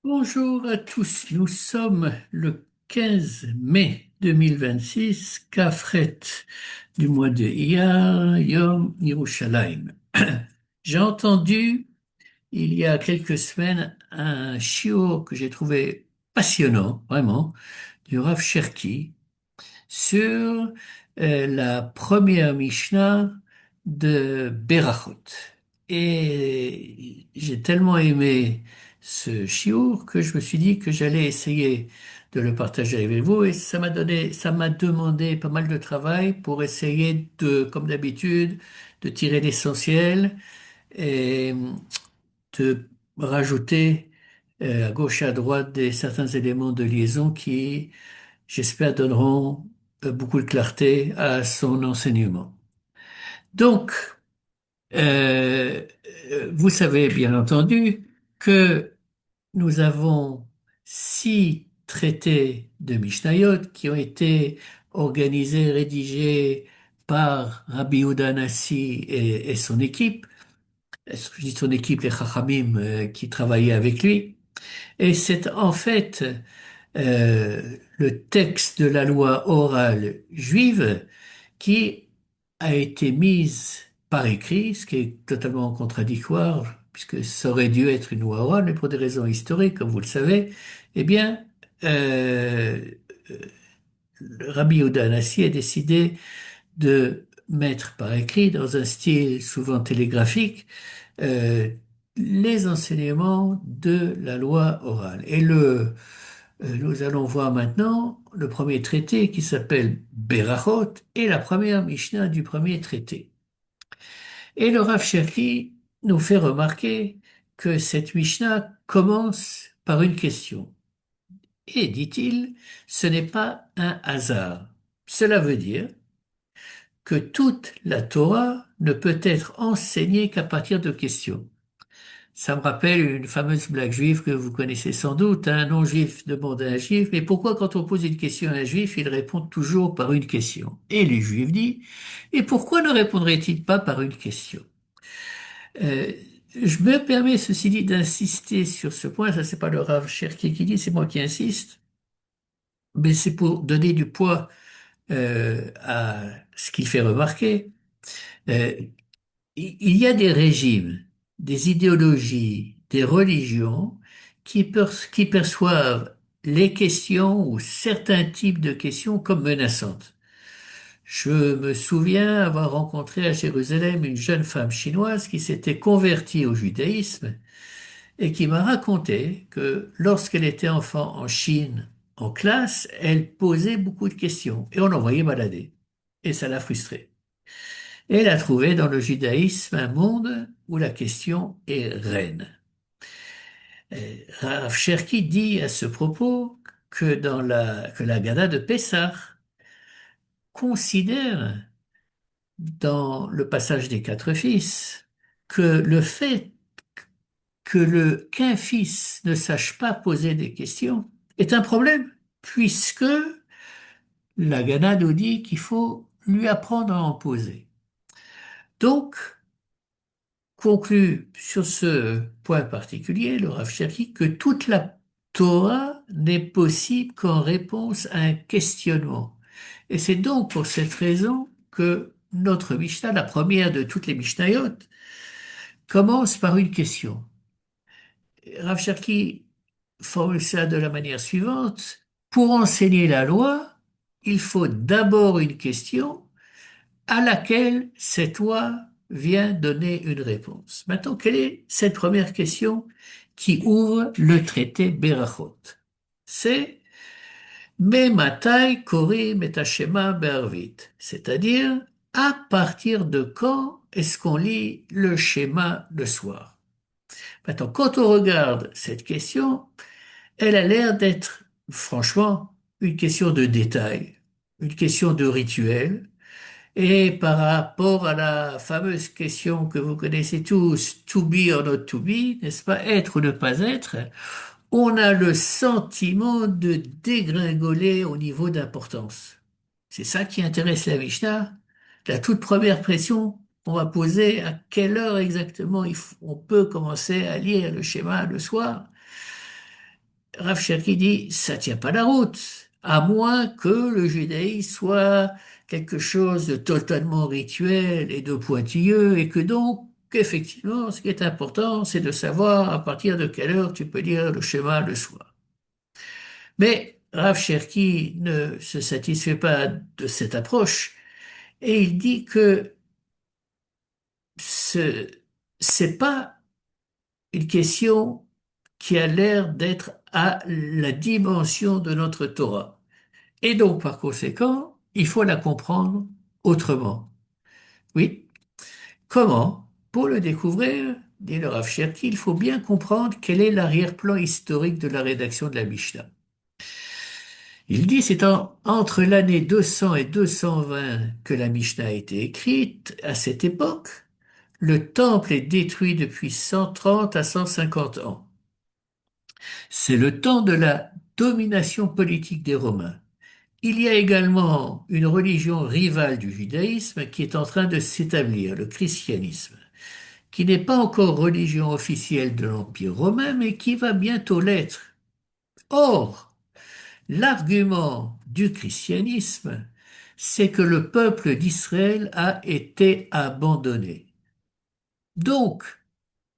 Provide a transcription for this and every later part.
Bonjour à tous, nous sommes le 15 mai 2026, Kafret du mois de Iyar, Yom Yerushalayim. J'ai entendu il y a quelques semaines un shiur que j'ai trouvé passionnant, vraiment, du Rav Cherki sur la première Mishnah de Berachot. Et j'ai tellement aimé ce chiour que je me suis dit que j'allais essayer de le partager avec vous et ça m'a demandé pas mal de travail pour essayer de, comme d'habitude, de tirer l'essentiel et de rajouter à gauche et à droite certains éléments de liaison qui j'espère, donneront beaucoup de clarté à son enseignement. Donc, euh, vous savez bien entendu que nous avons 6 traités de Mishnayot qui ont été organisés, rédigés par Rabbi Yehuda Nassi et son équipe. Je dis son équipe, les Chachamim qui travaillaient avec lui. Et c'est en fait le texte de la loi orale juive qui a été mise par écrit, ce qui est totalement contradictoire, puisque ça aurait dû être une loi orale, mais pour des raisons historiques, comme vous le savez, eh bien, euh, le Rabbi Yehuda Hanassi a décidé de mettre par écrit, dans un style souvent télégraphique, euh, les enseignements de la loi orale. Nous allons voir maintenant le premier traité qui s'appelle Berachot et la première Mishnah du premier traité. Et le Rav Cherki nous fait remarquer que cette Mishnah commence par une question. Et, dit-il, ce n'est pas un hasard. Cela veut dire que toute la Torah ne peut être enseignée qu'à partir de questions. Ça me rappelle une fameuse blague juive que vous connaissez sans doute. Un non-juif demande à un juif, mais pourquoi quand on pose une question à un juif, il répond toujours par une question? Et le juif dit, et pourquoi ne répondrait-il pas par une question? Euh, je me permets, ceci dit, d'insister sur ce point. Ça, c'est pas le Rav Cherki qui dit, c'est moi qui insiste. Mais c'est pour donner du poids à ce qu'il fait remarquer. Euh, il y a des régimes, des idéologies, des religions qui perçoivent les questions ou certains types de questions comme menaçantes. Je me souviens avoir rencontré à Jérusalem une jeune femme chinoise qui s'était convertie au judaïsme et qui m'a raconté que lorsqu'elle était enfant en Chine, en classe, elle posait beaucoup de questions et on l'envoyait balader. Et ça l'a frustrée. Et elle a trouvé dans le judaïsme un monde où la question est reine. Et Rav Cherki dit à ce propos que la Gada de Pessah considère dans le passage des 4 fils que le fait qu'un fils ne sache pas poser des questions est un problème, puisque la Gada nous dit qu'il faut lui apprendre à en poser. Donc, conclut sur ce point particulier, le Rav Cherki, que toute la Torah n'est possible qu'en réponse à un questionnement. Et c'est donc pour cette raison que notre Mishnah, la première de toutes les Mishnayot, commence par une question. Rav Cherki formule ça de la manière suivante. Pour enseigner la loi, il faut d'abord une question à laquelle cette loi vient donner une réponse. Maintenant, quelle est cette première question qui ouvre le traité Berachot? C'est Mematai Korim et Hashema Be'arvit, c'est-à-dire à partir de quand est-ce qu'on lit le schéma le soir? Maintenant, quand on regarde cette question, elle a l'air d'être, franchement, une question de détail, une question de rituel. Et par rapport à la fameuse question que vous connaissez tous, to be or not to be, n'est-ce pas, être ou ne pas être, on a le sentiment de dégringoler au niveau d'importance. C'est ça qui intéresse la Mishnah. La toute première pression qu'on va poser, à quelle heure exactement on peut commencer à lire le schéma le soir. Rav Cherki dit, ça tient pas la route, à moins que le judaïsme soit quelque chose de totalement rituel et de pointilleux, et que donc, effectivement, ce qui est important, c'est de savoir à partir de quelle heure tu peux lire le schéma le soir. Mais Rav Cherki ne se satisfait pas de cette approche, et il dit que ce, c'est pas une question qui a l'air d'être à la dimension de notre Torah. Et donc, par conséquent, il faut la comprendre autrement. Oui. Comment? Pour le découvrir, dit le Rav Cherki, il faut bien comprendre quel est l'arrière-plan historique de la rédaction de la Mishnah. Il dit c'est entre l'année 200 et 220 que la Mishnah a été écrite. À cette époque, le temple est détruit depuis 130 à 150 ans. C'est le temps de la domination politique des Romains. Il y a également une religion rivale du judaïsme qui est en train de s'établir, le christianisme, qui n'est pas encore religion officielle de l'Empire romain, mais qui va bientôt l'être. Or, l'argument du christianisme, c'est que le peuple d'Israël a été abandonné. Donc,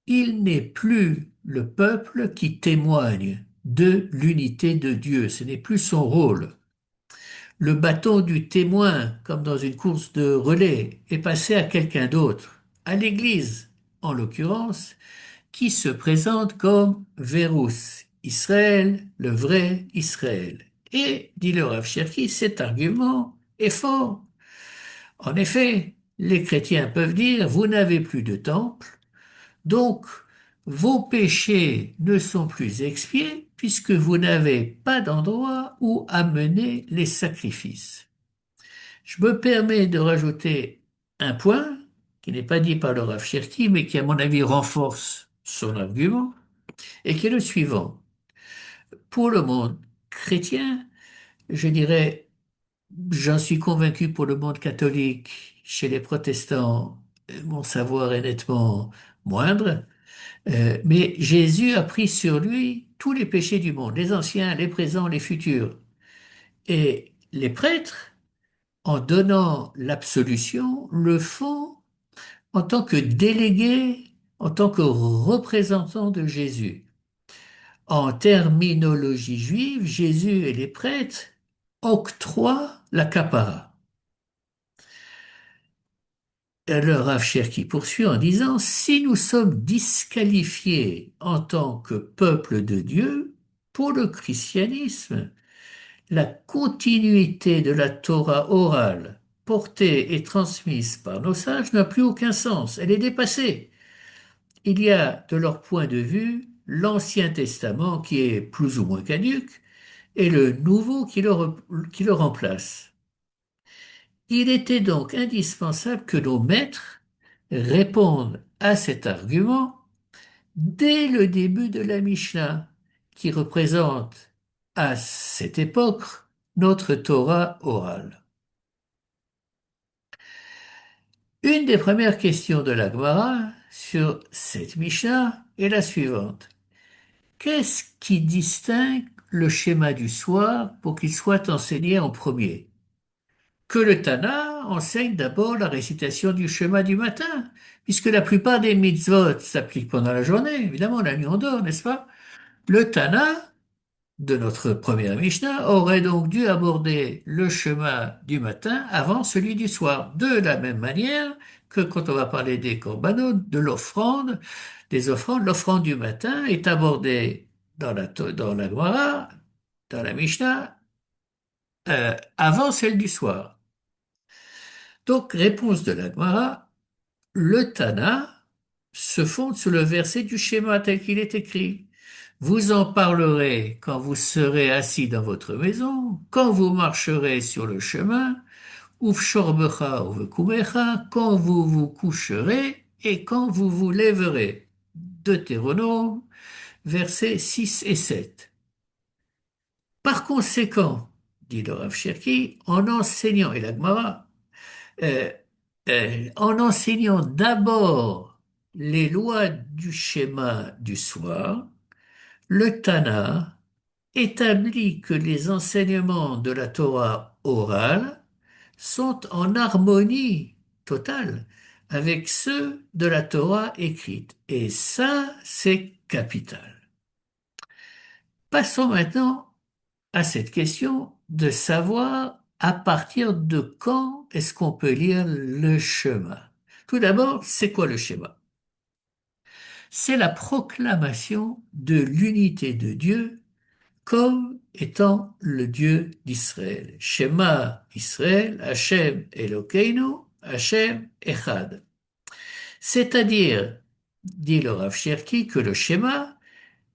il n'est plus le peuple qui témoigne de l'unité de Dieu. Ce n'est plus son rôle. Le bâton du témoin, comme dans une course de relais, est passé à quelqu'un d'autre, à l'Église, en l'occurrence, qui se présente comme Vérous, Israël, le vrai Israël. Et, dit le Rav Cherki, cet argument est fort. En effet, les chrétiens peuvent dire, vous n'avez plus de temple, donc vos péchés ne sont plus expiés puisque vous n'avez pas d'endroit où amener les sacrifices. Je me permets de rajouter un point qui n'est pas dit par le Rav Cherki, mais qui, à mon avis, renforce son argument, et qui est le suivant. Pour le monde chrétien, je dirais, j'en suis convaincu pour le monde catholique, chez les protestants, mon savoir est nettement moindre, mais Jésus a pris sur lui tous les péchés du monde, les anciens, les présents, les futurs. Et les prêtres, en donnant l'absolution, le font en tant que délégués, en tant que représentants de Jésus. En terminologie juive, Jésus et les prêtres octroient la capara. Le Rav Cherki poursuit en disant, si nous sommes disqualifiés en tant que peuple de Dieu, pour le christianisme, la continuité de la Torah orale, portée et transmise par nos sages, n'a plus aucun sens. Elle est dépassée. Il y a, de leur point de vue, l'Ancien Testament qui est plus ou moins caduc et le Nouveau qui le remplace. Il était donc indispensable que nos maîtres répondent à cet argument dès le début de la Mishnah, qui représente à cette époque notre Torah orale. Une des premières questions de la Gemara sur cette Mishnah est la suivante. Qu'est-ce qui distingue le schéma du soir pour qu'il soit enseigné en premier? Que le Tana enseigne d'abord la récitation du schéma du matin, puisque la plupart des mitzvot s'appliquent pendant la journée, évidemment, la nuit on dort, n'est-ce pas? Le Tana de notre première Mishnah aurait donc dû aborder le schéma du matin avant celui du soir, de la même manière que quand on va parler des korbanot, de l'offrande, des offrandes, l'offrande du matin est abordée dans la Gemara, dans la Mishnah, avant celle du soir. Donc, réponse de la Gemara, le Tana se fonde sur le verset du schéma tel qu'il est écrit. Vous en parlerez quand vous serez assis dans votre maison, quand vous marcherez sur le chemin, ufshorbecha uvekumecha, quand vous vous coucherez et quand vous vous lèverez. Deutéronome, versets 6 et 7. Par conséquent, dit le Rav Cherki, en enseignant, et la Gemara, euh, en enseignant d'abord les lois du schéma du soir, le Tana établit que les enseignements de la Torah orale sont en harmonie totale avec ceux de la Torah écrite. Et ça, c'est capital. Passons maintenant à cette question de savoir à partir de quand est-ce qu'on peut lire le schéma. Tout d'abord, c'est quoi le schéma? C'est la proclamation de l'unité de Dieu comme étant le Dieu d'Israël. Shema Israël, Hashem Elokeinu, Hashem Echad. C'est-à-dire, dit le Rav Cherki, que le schéma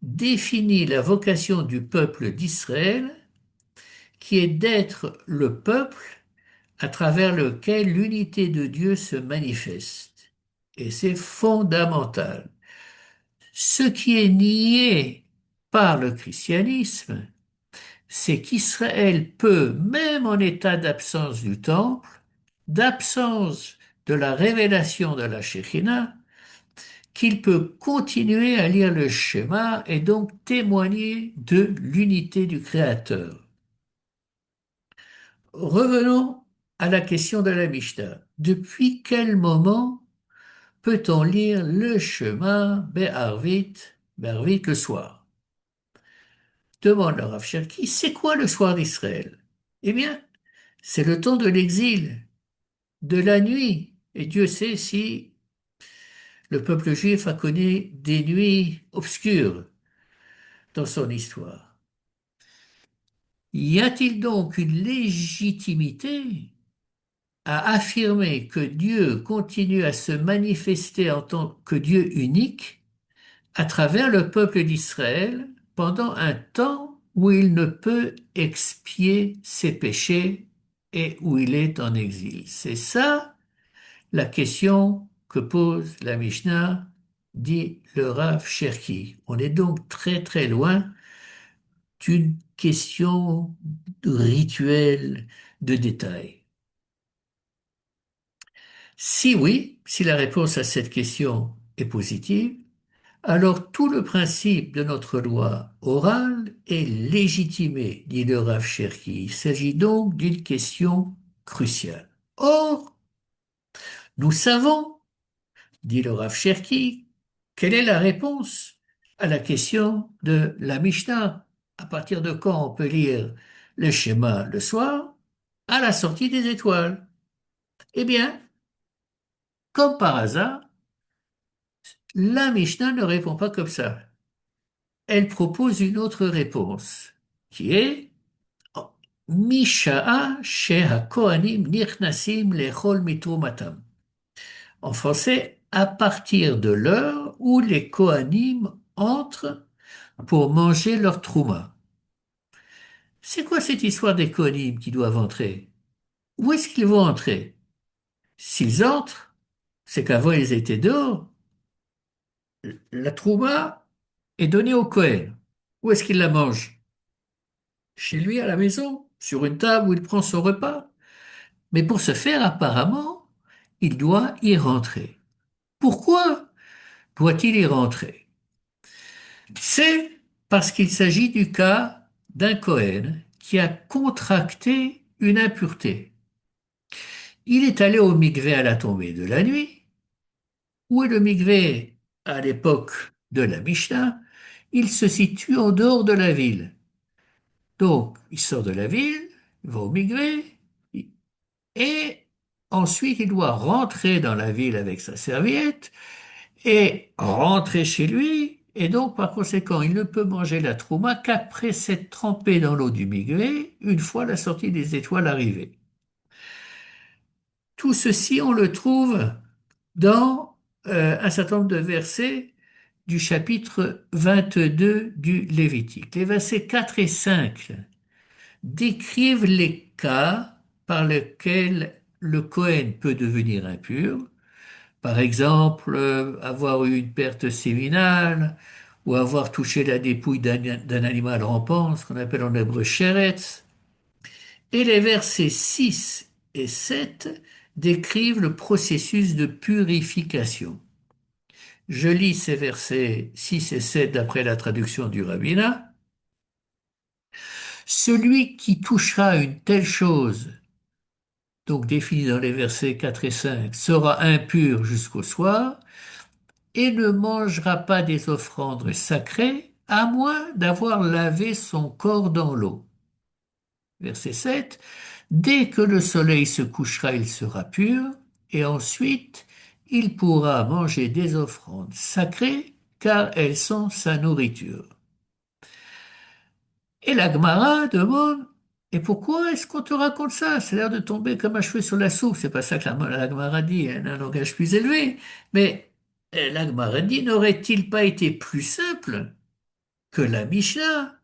définit la vocation du peuple d'Israël, qui est d'être le peuple à travers lequel l'unité de Dieu se manifeste. Et c'est fondamental. Ce qui est nié par le christianisme, c'est qu'Israël peut, même en état d'absence du temple, d'absence de la révélation de la Shekhina, qu'il peut continuer à lire le schéma et donc témoigner de l'unité du Créateur. Revenons à la question de la Mishnah. Depuis quel moment peut-on lire le schéma Be'arvit le soir? Demande le Rav Cherki, c'est quoi le soir d'Israël? Eh bien, c'est le temps de l'exil, de la nuit. Et Dieu sait si le peuple juif a connu des nuits obscures dans son histoire. Y a-t-il donc une légitimité à affirmer que Dieu continue à se manifester en tant que Dieu unique à travers le peuple d'Israël pendant un temps où il ne peut expier ses péchés et où il est en exil? C'est ça la question que pose la Mishnah, dit le Rav Cherki. On est donc très très loin d'une question rituelle de détail. Si oui, si la réponse à cette question est positive, alors tout le principe de notre loi orale est légitimé, dit le Rav Cherki. Il s'agit donc d'une question cruciale. Or, nous savons, dit le Rav Cherki, quelle est la réponse à la question de la Mishnah? À partir de quand on peut lire le schéma le soir? À la sortie des étoiles. Eh bien, comme par hasard, la Mishnah ne répond pas comme ça. Elle propose une autre réponse, qui est Misha'a sheha kohanim nichnasim lechol mitrumatam. En français, à partir de l'heure où les Kohanim entrent pour manger leur trouma. C'est quoi cette histoire des Kohanim qui doivent entrer? Où est-ce qu'ils vont entrer? S'ils entrent, c'est qu'avant ils étaient dehors. La trouma est donnée au Kohen. Où est-ce qu'il la mange? Chez lui à la maison, sur une table où il prend son repas. Mais pour ce faire, apparemment, il doit y rentrer. Pourquoi doit-il y rentrer? C'est parce qu'il s'agit du cas d'un Cohen qui a contracté une impureté. Il est allé au mikvé à la tombée de la nuit. Où est le mikvé à l'époque de la Mishnah? Il se situe en dehors de la ville. Donc, il sort de la ville, il va au mikvé, et ensuite il doit rentrer dans la ville avec sa serviette et rentrer chez lui. Et donc, par conséquent, il ne peut manger la trouma qu'après s'être trempé dans l'eau du mikvé, une fois la sortie des étoiles arrivée. Tout ceci, on le trouve dans un certain nombre de versets du chapitre 22 du Lévitique. Les versets 4 et 5 décrivent les cas par lesquels le Cohen peut devenir impur. Par exemple, avoir eu une perte séminale ou avoir touché la dépouille d'un animal rampant, ce qu'on appelle en hébreu sheretz. Et les versets 6 et 7 décrivent le processus de purification. Je lis ces versets 6 et 7 d'après la traduction du rabbinat. Celui qui touchera une telle chose, donc définie dans les versets 4 et 5, sera impur jusqu'au soir et ne mangera pas des offrandes sacrées à moins d'avoir lavé son corps dans l'eau. Verset 7. Dès que le soleil se couchera, il sera pur, et ensuite il pourra manger des offrandes sacrées, car elles sont sa nourriture. Et la Gemara demande, et pourquoi est-ce qu'on te raconte ça? C'est l'air de tomber comme un cheveu sur la soupe. C'est pas ça que la Gemara dit, elle a un langage plus élevé. Mais la Gemara dit, n'aurait-il pas été plus simple que la Mishnah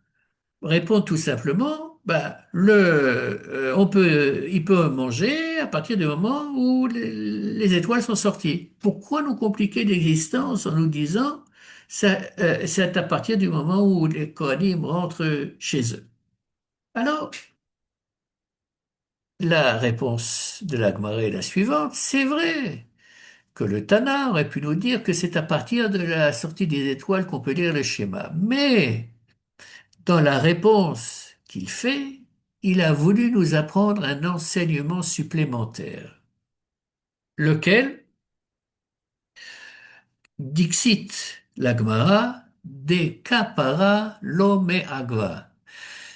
répond tout simplement, bah, il peut manger à partir du moment où les étoiles sont sorties. Pourquoi nous compliquer l'existence en nous disant, c'est à partir du moment où les Kohanim rentrent chez eux? Alors, la réponse de la Gemara est la suivante. C'est vrai que le Tana aurait pu nous dire que c'est à partir de la sortie des étoiles qu'on peut lire le schéma. Mais, dans la réponse qu'il fait, il a voulu nous apprendre un enseignement supplémentaire, lequel, dixit la Gemara, de kapara lo me'agva,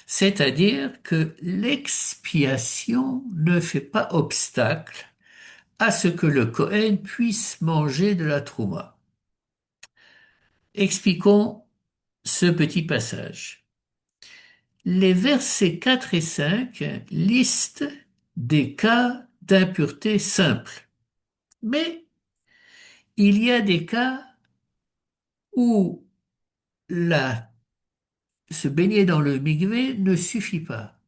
c'est-à-dire que l'expiation ne fait pas obstacle à ce que le Kohen puisse manger de la trouma. Expliquons ce petit passage. Les versets 4 et 5 listent des cas d'impureté simple, mais il y a des cas où la, se baigner dans le mikvé ne suffit pas.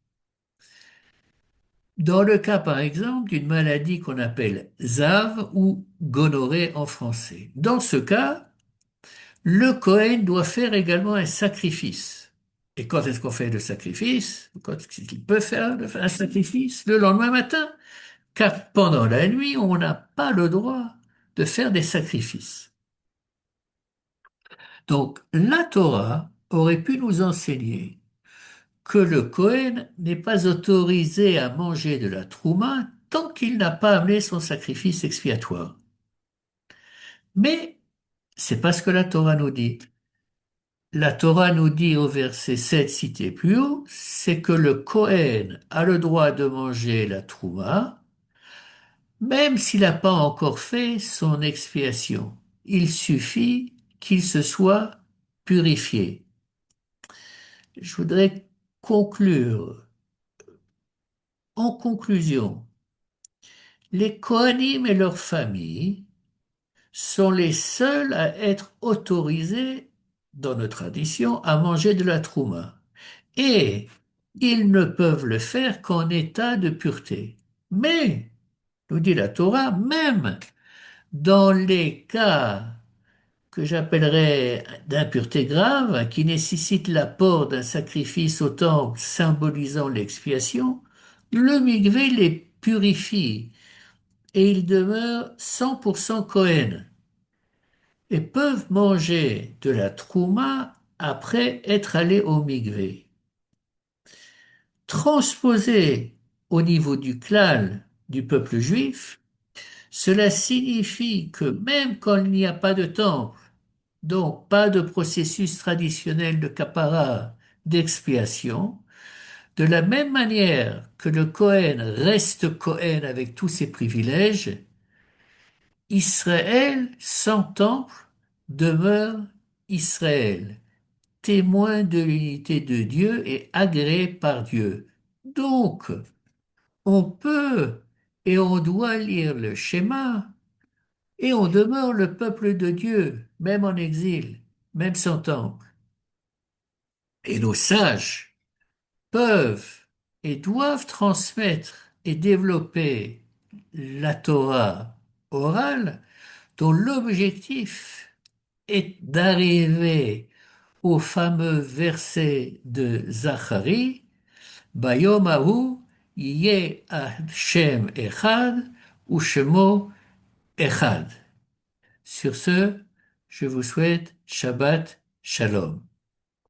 Dans le cas, par exemple, d'une maladie qu'on appelle ZAV ou gonorrhée en français. Dans ce cas, le Kohen doit faire également un sacrifice. Et quand est-ce qu'on fait le sacrifice? Quand est-ce qu'il peut faire un sacrifice? Le lendemain matin. Car pendant la nuit, on n'a pas le droit de faire des sacrifices. Donc, la Torah aurait pu nous enseigner que le Kohen n'est pas autorisé à manger de la trouma tant qu'il n'a pas amené son sacrifice expiatoire. Mais c'est pas ce que la Torah nous dit. La Torah nous dit au verset 7 cité plus haut, c'est que le Kohen a le droit de manger la trouma, même s'il n'a pas encore fait son expiation. Il suffit qu'il se soit purifié. Je voudrais conclure. En conclusion, les Kohanim et leurs familles sont les seuls à être autorisés, dans notre tradition, à manger de la trouma. Et ils ne peuvent le faire qu'en état de pureté. Mais, nous dit la Torah, même dans les cas que j'appellerais d'impureté grave, qui nécessitent l'apport d'un sacrifice au temple symbolisant l'expiation, le mikvé les purifie et ils demeurent 100% Kohen et peuvent manger de la trouma après être allés au mikvé. Transposé au niveau du clan du peuple juif, cela signifie que même quand il n'y a pas de temple, donc pas de processus traditionnel de kapara, d'expiation, de la même manière que le Kohen reste Kohen avec tous ses privilèges, Israël sans temple demeure Israël, témoin de l'unité de Dieu et agréé par Dieu. Donc, on peut et on doit lire le schéma et on demeure le peuple de Dieu, même en exil, même sans temple. Et nos sages peuvent et doivent transmettre et développer la Torah orale dont l'objectif est d'arriver au fameux verset de Zacharie, Bayom Ahu Yeh Hashem Echad Ushemo Echad. Sur ce, je vous souhaite Shabbat Shalom.